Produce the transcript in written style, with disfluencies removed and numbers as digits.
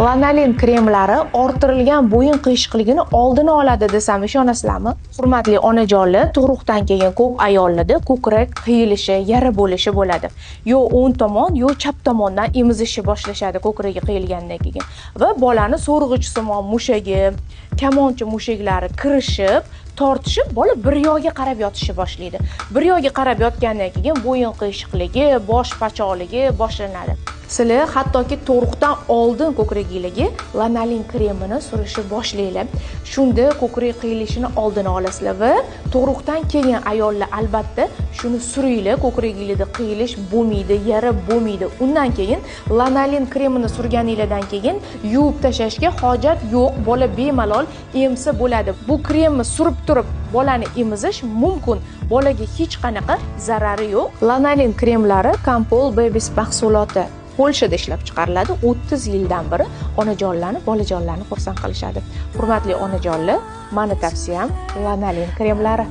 Lanolin kremlari orttirilgan bo'yin qiyshiqligini oldini oladi desam ishonasizlarmi? Hurmatli onajonlar, tug'ruqdan keyin ko'p ayollarda ko'krak qiyilishi, yara bo'lishi bo'ladi. Yo o'ng tomon, yo chap tomondan emizishni boshlashadi ko'kragi qiyilgandan keyin va bolani so'rg'ichsimon mushagi, kamonchi mushaklari kirishib, tortishib, bola bir yoqqa qarab yotishni boshlaydi. Bir yoqqa qarab yotgandan keyin bo'yin qiyshiqligi, bosh pachoqligi boshlanadi. Sizlar hattoki tug'ruqdan oldin ko'kragingizga lanolin kremini surishni boshlanglar. Shunda ko'krak qiyilishini oldini olasizlar va tug'ruqdan keyin ayollar albatta shuni suringlar. Ko'kragingizda qiyilish bo'lmaydi, yara bo'lmaydi. Undan keyin lanolin kremini surganingizdan keyin yuvib tashlashga hojat yo'q. Bola bemalol emsa bo'ladi. Bu kremni surib turib bolani emizish mumkin. Bolaga hech qanaqa zarari yo'q. Lanolin kremlari Compol Babies mahsuloti. Polshada ishlab chiqariladi. 30 yildan beri onajonlarni, bolajonlarni xursand qilishadi. Hurmatli onajonlar, meni tavsiyam lanolin kremlari.